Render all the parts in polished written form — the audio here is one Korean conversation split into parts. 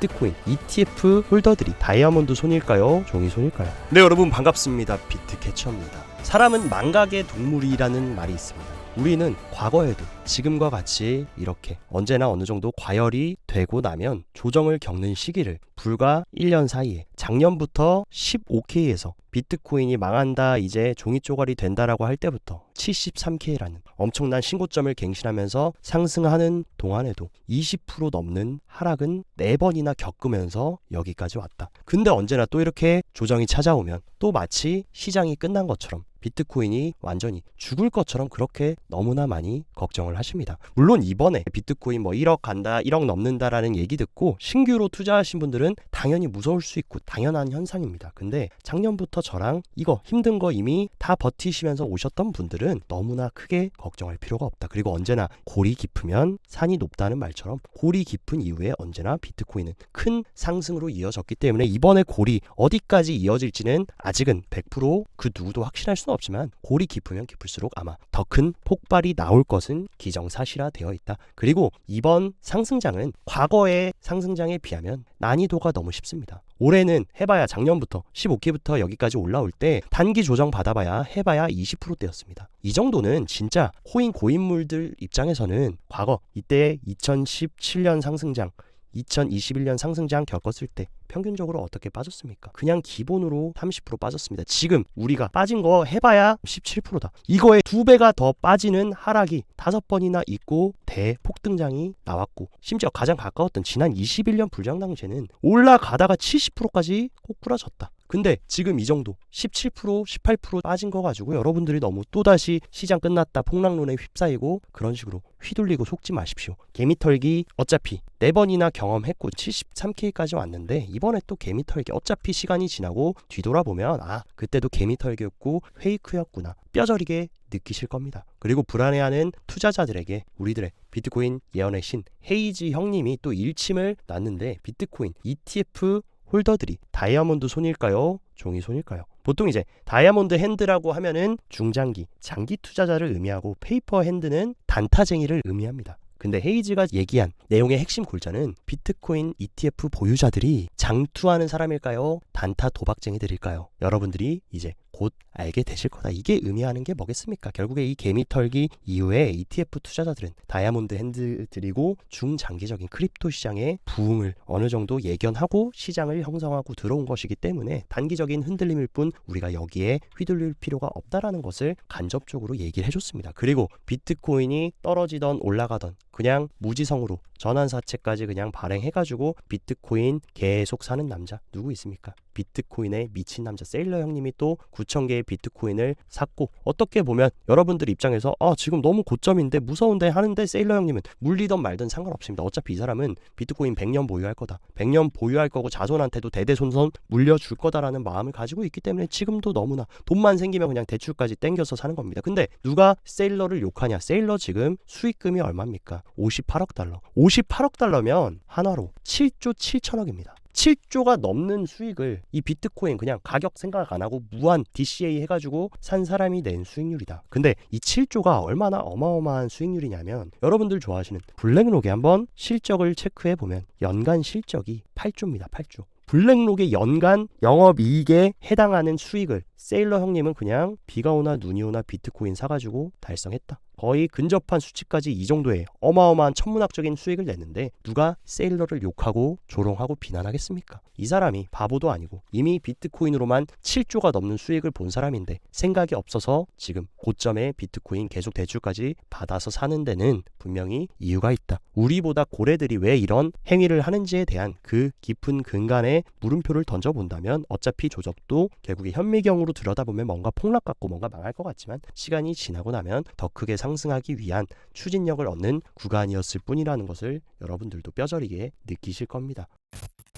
비트코인 ETF 홀더들이 다이아몬드 손일까요? 종이 손일까요? 네, 여러분 반갑습니다. 비트캐쳐입니다. 사람은 망각의 동물이라는 말이 있습니다. 우리는 과거에도 지금과 같이 이렇게 언제나 어느 정도 과열이 되고 나면 조정을 겪는 시기를 불과 1년 사이에 작년부터 15K에서 비트코인이 망한다, 이제 종이 쪼가리 된다라고 할 때부터 73K라는 엄청난 신고점을 갱신하면서 상승하는 동안에도 20% 넘는 하락은 4번이나 겪으면서 여기까지 왔다. 근데 언제나 또 이렇게 조정이 찾아오면 또 마치 시장이 끝난 것처럼 비트코인이 완전히 죽을 것처럼 그렇게 너무나 많이 걱정을 하십니다. 물론 이번에 비트코인 1억 간다, 1억 넘는다라는 얘기 듣고 신규로 투자하신 분들은 당연히 무서울 수 있고 당연한 현상입니다. 근데 작년부터 저랑 이거 힘든 거 이미 다 버티시면서 오셨던 분들은 너무나 크게 걱정할 필요가 없다. 그리고 언제나 골이 깊으면 산이 높다는 말처럼 골이 깊은 이후에 언제나 비트코인은 큰 상승으로 이어졌기 때문에 이번에 골이 어디까지 이어질지는 아직은 100% 그 누구도 확신할 수는 없지만 골이 깊으면 깊을수록 아마 더 큰 폭발이 나올 것은 기정사실화되어 있다. 그리고 이번 상승장은 과거의 상승장에 비하면 난이도가 너무 쉽습니다. 올해는 해봐야 작년부터 15K부터 여기까지 올라올 때 단기 조정 받아봐야 해봐야 20%대였습니다. 이 정도는 진짜 고인물들 입장에서는 과거 이때 2017년 상승장 2021년 상승장 겪었을 때 평균적으로 어떻게 빠졌습니까? 그냥 기본으로 30% 빠졌습니다. 지금 우리가 빠진 거 해봐야 17%다. 이거에 2배가 더 빠지는 하락이 5번이나 있고 대폭등장이 나왔고, 심지어 가장 가까웠던 지난 21년 불장 당시에는 올라가다가 70%까지 꼬꾸라졌다. 근데 지금 이 정도 17%, 18% 빠진 거 가지고 여러분들이 너무 또다시 시장 끝났다 폭락론에 휩싸이고 그런 식으로 휘둘리고 속지 마십시오. 개미털기 어차피 4번이나 경험했고 73K까지 왔는데 이번에 또 개미털기, 어차피 시간이 지나고 뒤돌아보면 그때도 개미털기였고 페이크였구나 뼈저리게 느끼실 겁니다. 그리고 불안해하는 투자자들에게 우리들의 비트코인 예언의 신 헤이지 형님이 또 일침을 놨는데, 비트코인 ETF 홀더들이 다이아몬드 손일까요? 종이 손일까요? 보통 이제 다이아몬드 핸드라고 하면은 중장기, 장기 투자자를 의미하고 페이퍼 핸드는 단타쟁이를 의미합니다. 근데 헤이즈가 얘기한 내용의 핵심 골자는 비트코인 ETF 보유자들이 장투하는 사람일까요? 단타 도박쟁이들일까요? 여러분들이 이제 곧 알게 되실 거다. 이게 의미하는 게 뭐겠습니까? 결국에 이 개미털기 이후에 ETF 투자자들은 다이아몬드 핸드들이고 중장기적인 크립토 시장의 부흥을 어느 정도 예견하고 시장을 형성하고 들어온 것이기 때문에 단기적인 흔들림일 뿐 우리가 여기에 휘둘릴 필요가 없다라는 것을 간접적으로 얘기를 해줬습니다. 그리고 비트코인이 떨어지던 올라가던 그냥 무지성으로 전환사채까지 그냥 발행해가지고 비트코인 계속 사는 남자 누구 있습니까? 비트코인에 미친 남자 세일러 형님이 또 9,000개의 비트코인을 샀고, 어떻게 보면 여러분들 입장에서 지금 너무 고점인데 무서운데 하는데 세일러 형님은 물리던 말든 상관없습니다. 어차피 이 사람은 비트코인 100년 보유할 거다. 100년 보유할 거고 자손한테도 대대손손 물려줄 거다라는 마음을 가지고 있기 때문에 지금도 너무나 돈만 생기면 그냥 대출까지 땡겨서 사는 겁니다. 근데 누가 세일러를 욕하냐? 세일러 지금 수익금이 얼마입니까? 58억 달러. 58억 달러면 한화로 7조 7천억입니다. 7조가 넘는 수익을 이 비트코인 그냥 가격 생각 안 하고 무한 DCA 해가지고 산 사람이 낸 수익률이다. 근데 이 7조가 얼마나 어마어마한 수익률이냐면, 여러분들 좋아하시는 블랙록에 한번 실적을 체크해보면 연간 실적이 8조입니다. 8조. 블랙록의 연간 영업이익에 해당하는 수익을 세일러 형님은 그냥 비가 오나 눈이 오나 비트코인 사가지고 달성했다. 거의 근접한 수치까지 이 정도의 어마어마한 천문학적인 수익을 냈는데 누가 세일러를 욕하고 조롱하고 비난하겠습니까? 이 사람이 바보도 아니고 이미 비트코인으로만 7조가 넘는 수익을 본 사람인데 생각이 없어서 지금 고점에 비트코인 계속 대출까지 받아서 사는 데는 분명히 이유가 있다. 우리보다 고래들이 왜 이런 행위를 하는지에 대한 그 깊은 근간에 물음표를 던져본다면 어차피 조적도 결국에 현미경으로 들여다보면 뭔가 폭락 같고 뭔가 망할 것 같지만 시간이 지나고 나면 더 크게 상승하기 위한 추진력을 얻는 구간이었을 뿐이라는 것을 여러분들도 뼈저리게 느끼실 겁니다.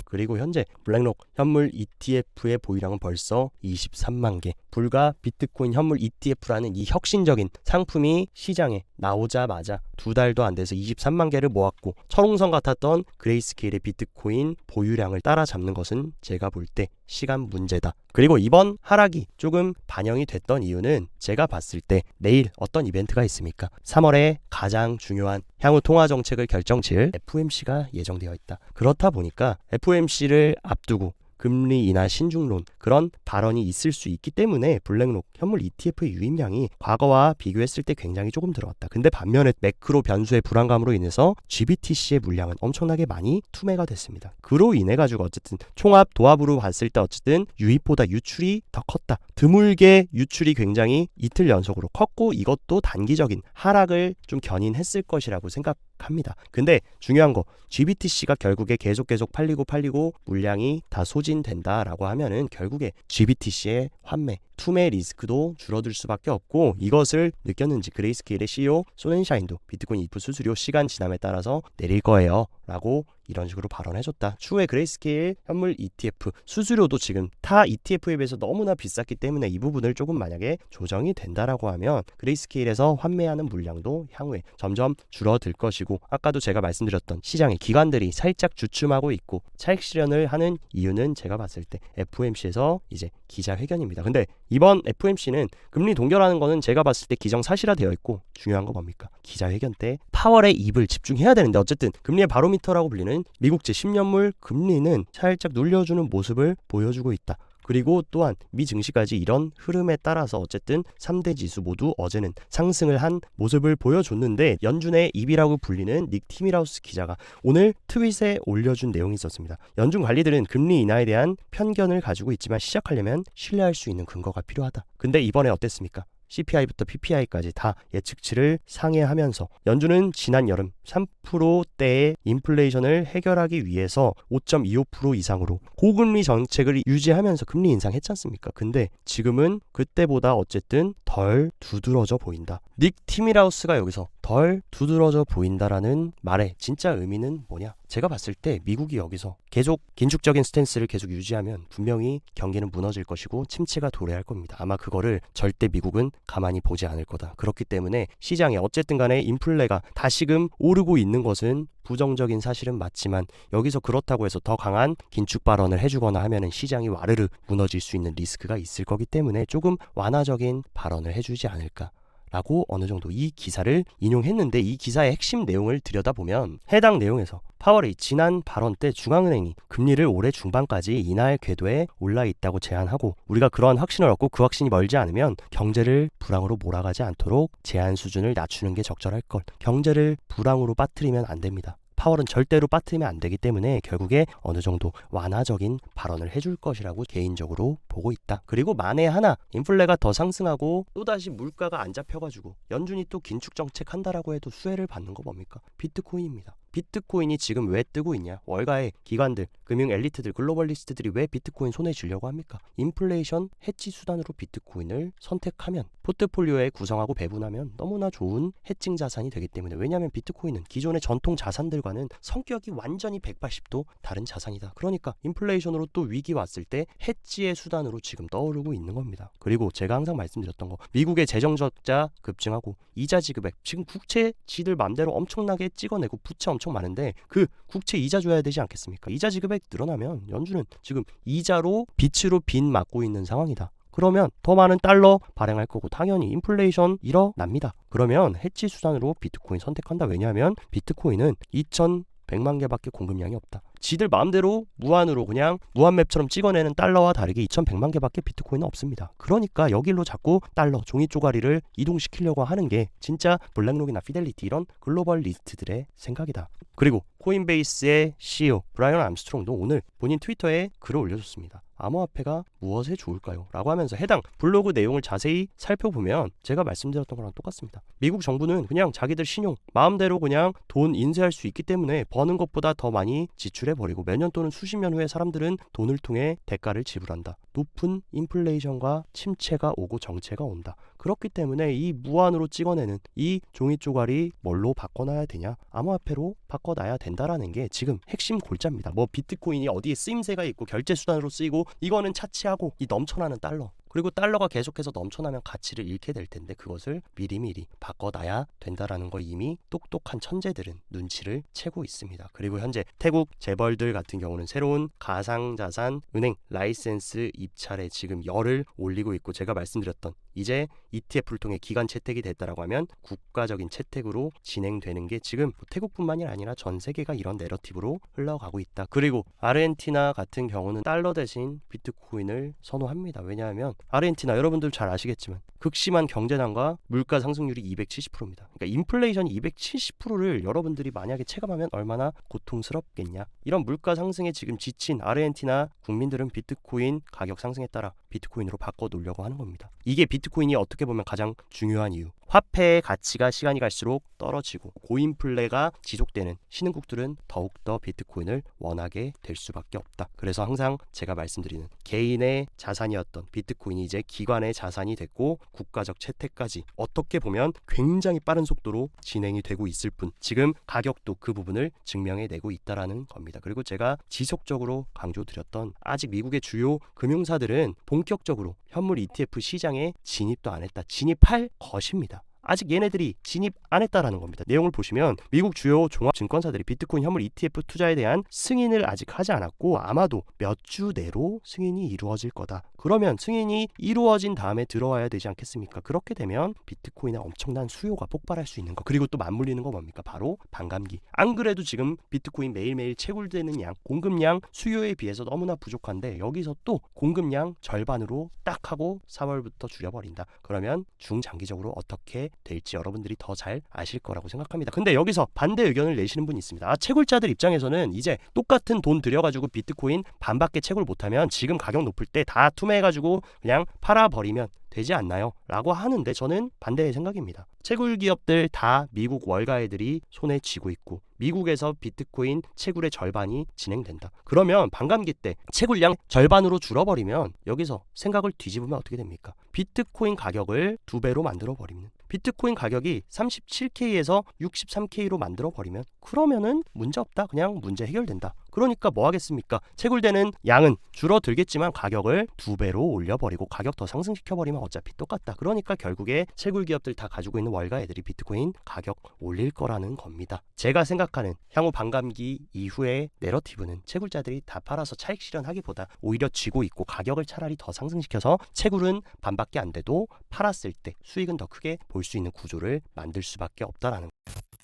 그리고 현재 블랙록 현물 ETF의 보유량은 벌써 23만 개. 불과 비트코인 현물 ETF라는 이 혁신적인 상품이 시장에 나오자마자 2달도 안 돼서 23만 개를 모았고, 철옹성 같았던 그레이스케일의 비트코인 보유량을 따라잡는 것은 제가 볼 때 시간 문제다. 그리고 이번 하락이 조금 반영이 됐던 이유는 제가 봤을 때 내일 어떤 이벤트가 있습니까? 3월에 가장 중요한 향후 통화 정책을 결정 지을 FOMC가 예정되어 있다. 그렇다 보니까 FOMC를 앞두고 금리 인하 신중론 그런 발언이 있을 수 있기 때문에 블랙록 현물 ETF의 유입량이 과거와 비교했을 때 굉장히 조금 들어왔다. 근데 반면에 매크로 변수의 불안감으로 인해서 GBTC의 물량은 엄청나게 많이 투매가 됐습니다. 그로 인해 가지고 어쨌든 총합 도합으로 봤을 때 어쨌든 유입보다 유출이 더 컸다. 드물게 유출이 굉장히 이틀 연속으로 컸고 이것도 단기적인 하락을 좀 견인했을 것이라고 생각합니다. 근데 중요한 거 GBTC가 결국에 계속 팔리고 물량이 다 소진된다라고 하면은 결국에 GBTC의 환매, 투매 리스크도 줄어들 수밖에 없고 이것을 느꼈는지 그레이스케일의 CEO 소넨샤인도 비트코인 ETF 수수료 시간 지남에 따라서 내릴 거예요 라고 이런 식으로 발언해줬다. 추후에 그레이스케일 현물 ETF 수수료도 지금 타 ETF에 비해서 너무나 비쌌기 때문에 이 부분을 조금 만약에 조정이 된다라고 하면 그레이스케일에서 환매하는 물량도 향후에 점점 줄어들 것이고 아까도 제가 말씀드렸던 시장의 기관들이 살짝 주춤하고 있고 차익 실현을 하는 이유는 제가 봤을 때 FOMC에서 이제 기자회견입니다. 근데 이번 FOMC는 금리 동결하는 거는 제가 봤을 때 기정사실화되어 있고 중요한 거 뭡니까? 기자회견 때 파월의 입을 집중해야 되는데 어쨌든 금리의 바로미터라고 불리는 미국제 10년물 금리는 살짝 눌려주는 모습을 보여주고 있다. 그리고 또한 미 증시까지 이런 흐름에 따라서 어쨌든 3대 지수 모두 어제는 상승을 한 모습을 보여줬는데 연준의 입이라고 불리는 닉 티밀하우스 기자가 오늘 트윗에 올려준 내용이 있었습니다. 연준 관리들은 금리 인하에 대한 편견을 가지고 있지만 시작하려면 신뢰할 수 있는 근거가 필요하다. 근데 이번에 어땠습니까? CPI부터 PPI까지 다 예측치를 상회하면서 연준은 지난 여름 3%대의 인플레이션을 해결하기 위해서 5.25% 이상으로 고금리 정책을 유지하면서 금리 인상했지 않습니까? 근데 지금은 그때보다 어쨌든 덜 두드러져 보인다. 닉 티밀하우스가 여기서 덜 두드러져 보인다라는 말의 진짜 의미는 뭐냐? 제가 봤을 때 미국이 여기서 계속 긴축적인 스탠스를 계속 유지하면 분명히 경기는 무너질 것이고 침체가 도래할 겁니다. 아마 그거를 절대 미국은 가만히 보지 않을 거다. 그렇기 때문에 시장에 어쨌든 간에 인플레가 다시금 오르고 있는 것은 부정적인 사실은 맞지만 여기서 그렇다고 해서 더 강한 긴축 발언을 해주거나 하면은 시장이 와르르 무너질 수 있는 리스크가 있을 거기 때문에 조금 완화적인 발언을 해주지 않을까 라고 어느 정도 이 기사를 인용했는데 이 기사의 핵심 내용을 들여다보면 해당 내용에서 파월이 지난 발언 때 중앙은행이 금리를 올해 중반까지 인하할 궤도에 올라 있다고 제안하고 우리가 그러한 확신을 얻고 그 확신이 멀지 않으면 경제를 불황으로 몰아가지 않도록 제한 수준을 낮추는 게 적절할 것. 경제를 불황으로 빠뜨리면 안 됩니다. 파월은 절대로 빠뜨리면 안 되기 때문에 결국에 어느 정도 완화적인 발언을 해줄 것이라고 개인적으로 보고 있다. 그리고 만에 하나 인플레가 더 상승하고 또다시 물가가 안 잡혀가지고 연준이 또 긴축 정책 한다라고 해도 수혜를 받는 거 뭡니까? 비트코인입니다. 비트코인이 지금 왜 뜨고 있냐? 월가의 기관들, 금융 엘리트들, 글로벌리스트들이 왜 비트코인 손에 쥐려고 합니까? 인플레이션 해지 수단으로 비트코인을 선택하면 포트폴리오에 구성하고 배분하면 너무나 좋은 해칭 자산이 되기 때문에 왜냐하면 비트코인은 기존의 전통 자산들과는 성격이 완전히 180도 다른 자산이다. 그러니까 인플레이션으로 또 위기 왔을 때 해지의 수단으로 지금 떠오르고 있는 겁니다. 그리고 제가 항상 말씀드렸던 거 미국의 재정 적자 급증하고 이자 지급액 지금 국채 지들 맘대로 엄청나게 찍어내고 부채 엄청 많은데 그 국채 이자 줘야 되지 않겠습니까? 이자 지급액 늘어나면 연준은 지금 이자로 빚으로 빚 막고 있는 상황이다. 그러면 더 많은 달러 발행할 거고 당연히 인플레이션 일어납니다. 그러면 해지 수단으로 비트코인 선택한다. 왜냐하면 비트코인은 2,100만 개밖에 공급량이 없다. 지들 마음대로 무한으로 그냥 무한맵처럼 찍어내는 달러와 다르게 2,100만 개밖에 비트코인은 없습니다. 그러니까 여기로 자꾸 달러, 종이 쪼가리를 이동시키려고 하는 게 진짜 블랙록이나 피델리티 이런 글로벌 리스트들의 생각이다. 그리고 코인베이스의 CEO 브라이언 암스트롱도 오늘 본인 트위터에 글을 올려줬습니다. 암호화폐가 무엇에 좋을까요? 라고 하면서 해당 블로그 내용을 자세히 살펴보면 제가 말씀드렸던 거랑 똑같습니다. 미국 정부는 그냥 자기들 신용 마음대로 그냥 돈 인쇄할 수 있기 때문에 버는 것보다 더 많이 지출해버리고 몇 년 또는 수십 년 후에 사람들은 돈을 통해 대가를 지불한다. 높은 인플레이션과 침체가 오고 정체가 온다. 그렇기 때문에 이 무한으로 찍어내는 이 종이 쪼가리 뭘로 바꿔놔야 되냐? 암호화폐로 바꿔놔야 된다라는 게 지금 핵심 골자입니다. 뭐 비트코인이 어디에 쓰임새가 있고 결제 수단으로 쓰이고 이거는 차치하고 이 넘쳐나는 달러 그리고 달러가 계속해서 넘쳐나면 가치를 잃게 될 텐데 그것을 미리미리 바꿔놔야 된다라는 걸 이미 똑똑한 천재들은 눈치를 채고 있습니다. 그리고 현재 태국 재벌들 같은 경우는 새로운 가상자산 은행 라이센스 입찰에 지금 열을 올리고 있고, 제가 말씀드렸던 이제 ETF를 통해 기관 채택이 됐다라고 하면 국가적인 채택으로 진행되는 게 지금 태국뿐만이 아니라 전 세계가 이런 내러티브로 흘러가고 있다. 그리고 아르헨티나 같은 경우는 달러 대신 비트코인을 선호합니다. 왜냐하면 아르헨티나 여러분들 잘 아시겠지만 극심한 경제난과 물가 상승률이 270%입니다. 그러니까 인플레이션이 270%를 여러분들이 만약에 체감하면 얼마나 고통스럽겠냐. 이런 물가 상승에 지금 지친 아르헨티나 국민들은 비트코인 가격 상승에 따라 비트코인으로 바꿔 놓으려고 하는 겁니다. 이게 비트코인이 어떻게 보면 가장 중요한 이유. 화폐의 가치가 시간이 갈수록 떨어지고 고인플레가 지속되는 신흥국들은 더욱더 비트코인을 원하게 될 수밖에 없다. 그래서 항상 제가 말씀드리는 개인의 자산이었던 비트코인이 이제 기관의 자산이 됐고 국가적 채택까지 어떻게 보면 굉장히 빠른 속도로 진행이 되고 있을 뿐 지금 가격도 그 부분을 증명해내고 있다라는 겁니다. 그리고 제가 지속적으로 강조드렸던 아직 미국의 주요 금융사들은 본격적으로 현물 ETF 시장에 진입도 안 했다. 진입할 것입니다. 아직 얘네들이 진입 안 했다라는 겁니다. 내용을 보시면 미국 주요 종합증권사들이 비트코인 현물 ETF 투자에 대한 승인을 아직 하지 않았고 아마도 몇 주 내로 승인이 이루어질 거다. 그러면 승인이 이루어진 다음에 들어와야 되지 않겠습니까? 그렇게 되면 비트코인의 엄청난 수요가 폭발할 수 있는 거. 그리고 또 맞물리는 거 뭡니까? 바로 반감기. 안 그래도 지금 비트코인 매일매일 채굴되는 양, 공급량 수요에 비해서 너무나 부족한데 여기서 또 공급량 절반으로 딱 하고 4월부터 줄여버린다. 그러면 중장기적으로 어떻게 될지 여러분들이 더 잘 아실 거라고 생각합니다. 근데 여기서 반대 의견을 내시는 분이 있습니다. 채굴자들 입장에서는 이제 똑같은 돈 들여가지고 비트코인 반밖에 채굴 못하면 지금 가격 높을 때 다 투매해가지고 그냥 팔아버리면 되지 않나요? 라고 하는데 저는 반대의 생각입니다. 채굴 기업들 다 미국 월가애들이 손에 쥐고 있고 미국에서 비트코인 채굴의 절반이 진행된다. 그러면 반감기 때 채굴량 절반으로 줄어버리면 여기서 생각을 뒤집으면 어떻게 됩니까? 비트코인 가격을 2배로 만들어버리면 비트코인 가격이 37K에서 63K로 만들어버리면 그러면은 문제없다. 그냥 문제 해결된다. 그러니까 뭐 하겠습니까? 채굴되는 양은 줄어들겠지만 가격을 2배로 올려버리고 가격 더 상승시켜버리면 어차피 똑같다. 그러니까 결국에 채굴 기업들 다 가지고 있는 월가 애들이 비트코인 가격 올릴 거라는 겁니다. 제가 생각하는 향후 반감기 이후의 내러티브는 채굴자들이 다 팔아서 차익 실현하기보다 오히려 쥐고 있고 가격을 차라리 더 상승시켜서 채굴은 반밖에 안 돼도 팔았을 때 수익은 더 크게 볼 수 있는 구조를 만들 수밖에 없다라는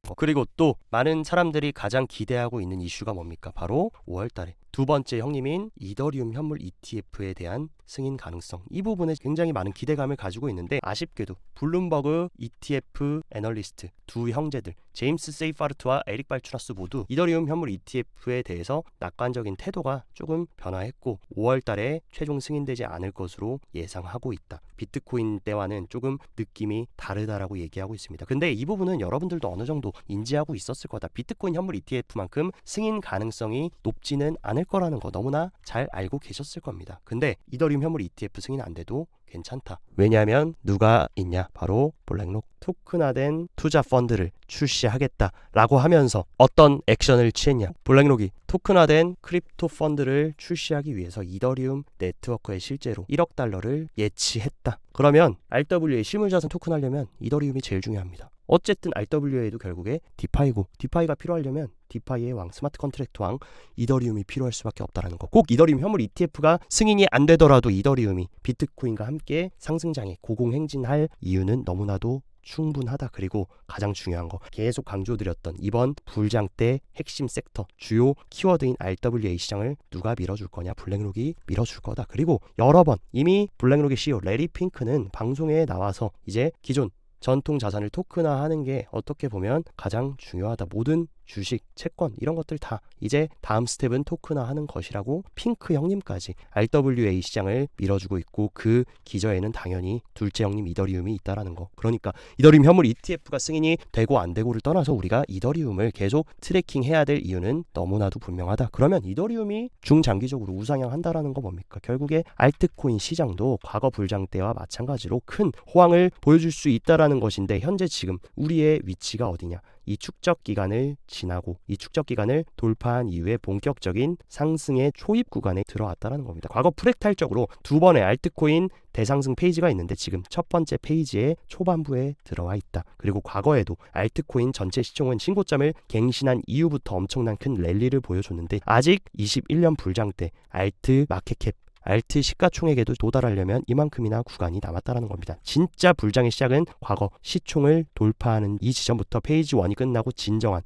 거. 그리고 또 많은 사람들이 가장 기대하고 있는 이슈가 뭡니까? 바로 5월달에 두 번째 형님인 이더리움 현물 ETF에 대한 승인 가능성, 이 부분에 굉장히 많은 기대감을 가지고 있는데 아쉽게도 블룸버그 ETF 애널리스트 두 형제들 제임스 세이파르트와 에릭 발추나스 모두 이더리움 현물 ETF에 대해서 낙관적인 태도가 조금 변화했고 5월 달에 최종 승인되지 않을 것으로 예상하고 있다. 비트코인 때와는 조금 느낌이 다르다라고 얘기하고 있습니다. 근데 이 부분은 여러분들도 어느 정도 인지하고 있었을 거다. 비트코인 현물 ETF만큼 승인 가능성이 높지는 않을 거라는 거 너무나 잘 알고 계셨을 겁니다. 근데 이더리움 현물 ETF 승인 안 돼도 괜찮다. 왜냐하면 누가 있냐? 바로 블랙록. 토큰화된 투자 펀드를 출시하겠다라고 하면서 어떤 액션을 취했냐? 블랙록이 토큰화된 크립토 펀드를 출시하기 위해서 이더리움 네트워크에 실제로 1억 달러를 예치했다. 그러면 RWA 실물자산 토큰하려면 이더리움이 제일 중요합니다. 어쨌든 RWA도 결국에 디파이고 디파이가 필요하려면 디파이의 왕 스마트 컨트랙트 왕 이더리움이 필요할 수밖에 없다라는 거. 꼭 이더리움 현물 ETF가 승인이 안 되더라도 이더리움이 비트코인과 함께 상승장에 고공행진할 이유는 너무나도 충분하다. 그리고 가장 중요한 거 계속 강조드렸던 이번 불장 때 핵심 섹터 주요 키워드인 RWA 시장을 누가 밀어줄 거냐? 블랙록이 밀어줄 거다. 그리고 여러 번 이미 블랙록의 CEO 레리 핑크는 방송에 나와서 이제 기존 전통 자산을 토큰화하는 게 어떻게 보면 가장 중요하다. 모든 주식, 채권 이런 것들 다 이제 다음 스텝은 토큰화하는 것이라고 핑크 형님까지 RWA 시장을 밀어주고 있고 그 기저에는 당연히 둘째 형님 이더리움이 있다라는 거. 그러니까 이더리움 현물 ETF가 승인이 되고 안 되고를 떠나서 우리가 이더리움을 계속 트래킹해야 될 이유는 너무나도 분명하다. 그러면 이더리움이 중장기적으로 우상향한다라는 거 뭡니까? 결국에 알트코인 시장도 과거 불장 때와 마찬가지로 큰 호황을 보여줄 수 있다라는 것인데 현재 지금 우리의 위치가 어디냐? 이 축적 기간을 지나고 이 축적 기간을 돌파한 이후에 본격적인 상승의 초입 구간에 들어왔다는 겁니다. 과거 프랙탈적으로 두 번의 알트코인 대상승 페이지가 있는데 지금 첫 번째 페이지의 초반부에 들어와 있다. 그리고 과거에도 알트코인 전체 시총은 신고점을 갱신한 이후부터 엄청난 큰 랠리를 보여줬는데 아직 21년 불장 때 알트 마켓캡 알트 시가총액에도 도달하려면 이만큼이나 구간이 남았다는 겁니다. 진짜 불장의 시작은 과거 시총을 돌파하는 이 지점부터 페이지 1이 끝나고 진정한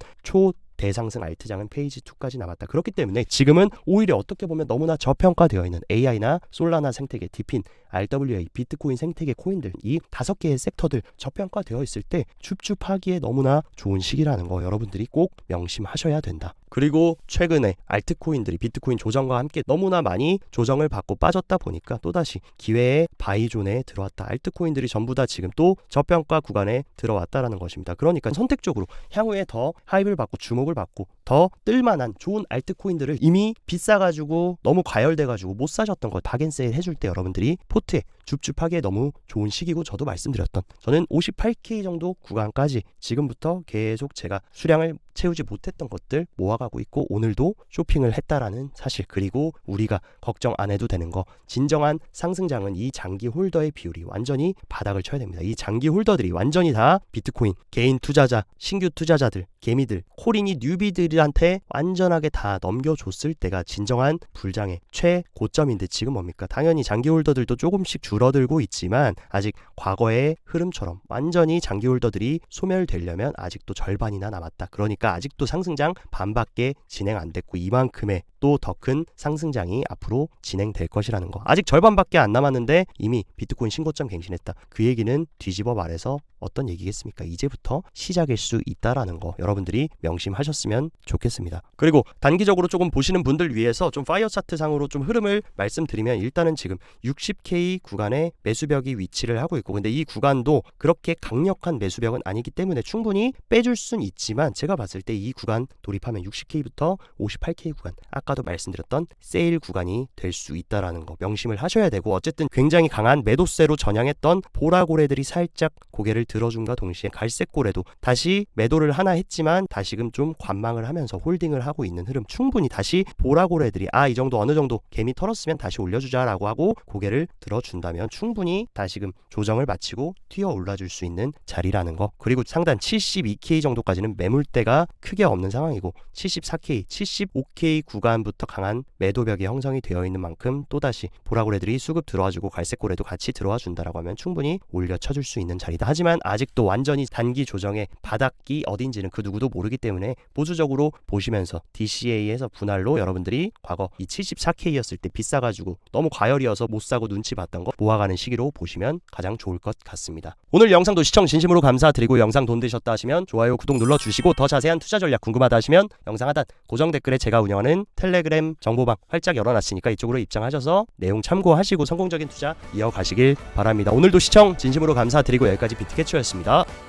대상승 알트장은 페이지 2까지 남았다. 그렇기 때문에 지금은 오히려 어떻게 보면 너무나 저평가되어 있는 AI나 솔라나 생태계, 디핀, RWA, 비트코인 생태계 코인들 이 5개의 섹터들 저평가되어 있을 때 줍줍하기에 너무나 좋은 시기라는 거 여러분들이 꼭 명심하셔야 된다. 그리고 최근에 알트코인들이 비트코인 조정과 함께 너무나 많이 조정을 받고 빠졌다 보니까 또다시 기회의 바이존에 들어왔다. 알트코인들이 전부 다 지금 또 저평가 구간에 들어왔다라는 것입니다. 그러니까 선택적으로 향후에 더 하이브를 받고 주목을 받고 더 뜰만한 좋은 알트코인들을 이미 비싸가지고 너무 과열돼가지고 못 사셨던 거 박앤세일 해줄 때 여러분들이 포트에 줍줍하게 너무 좋은 시기고 저도 말씀드렸던 저는 58K 정도 구간까지 지금부터 계속 제가 수량을 채우지 못했던 것들 모아가고 있고 오늘도 쇼핑을 했다라는 사실 그리고 우리가 걱정 안 해도 되는 거 진정한 상승장은 이 장기 홀더의 비율이 완전히 바닥을 쳐야 됩니다. 이 장기 홀더들이 완전히 다 비트코인 개인 투자자 신규 투자자들 개미들 코린이 뉴비들한테 완전하게 다 넘겨줬을 때가 진정한 불장의 최고점인데 지금 뭡니까? 당연히 장기 홀더들도 조금씩 줄어들고 있지만 아직 과거의 흐름처럼 완전히 장기 홀더들이 소멸되려면 아직도 절반이나 남았다. 그러니까 아직도 상승장 반밖에 진행 안 됐고 이만큼의 또 더 큰 상승장이 앞으로 진행될 것이라는 거. 아직 절반밖에 안 남았는데 이미 비트코인 신고점 갱신했다. 그 얘기는 뒤집어 말해서 어떤 얘기겠습니까? 이제부터 시작일 수 있다라는 거 여러분들이 명심하셨으면 좋겠습니다. 그리고 단기적으로 조금 보시는 분들 위해서 좀 파이어 차트 상으로 좀 흐름을 말씀드리면 일단은 지금 60K 구간에 매수벽이 위치를 하고 있고 근데 이 구간도 그렇게 강력한 매수벽은 아니기 때문에 충분히 빼줄 순 있지만 제가 봤을 때 이 구간 돌입하면 60K부터 58K 구간 아까도 말씀드렸던 세일 구간이 될 수 있다라는 거 명심을 하셔야 되고 어쨌든 굉장히 강한 매도세로 전향했던 보라고래들이 살짝 고개를 들어줌과 동시에 갈색고래도 다시 매도를 하나 했지만 다시금 좀 관망을 하면서 홀딩을 하고 있는 흐름 충분히 다시 보라고래들이 이 정도 어느 정도 개미 털었으면 다시 올려주자라고 하고 고개를 들어준다면 충분히 다시금 조정을 마치고 튀어 올라줄 수 있는 자리라는 거 그리고 상단 72K 정도까지는 매물대가 크게 없는 상황이고 74K, 75K 구간부터 강한 매도벽이 형성이 되어 있는 만큼 또다시 보라고래들이 수급 들어와주고 갈색고래도 같이 들어와 준다라고 하면 충분히 올려쳐줄 수 있는 자리다. 하지만 아직도 완전히 단기 조정의 바닥이 어딘지는 그 누구도 모르기 때문에 보수적으로 보시면서 DCA에서 분할로 여러분들이 과거 이 74K였을 때 비싸가지고 너무 과열이어서 못 사고 눈치 봤던 거 모아가는 시기로 보시면 가장 좋을 것 같습니다. 오늘 영상도 시청 진심으로 감사드리고 영상 돈 되셨다 하시면 좋아요 구독 눌러주시고 더 자세한 투자 전략 궁금하다 하시면 영상 하단 고정 댓글에 제가 운영하는 텔레그램 정보방 활짝 열어놨으니까 이쪽으로 입장하셔서 내용 참고하시고 성공적인 투자 이어가시길 바랍니다. 오늘도 시청 진심으로 감사드리고 여기까지 비트캐쳐였습니다.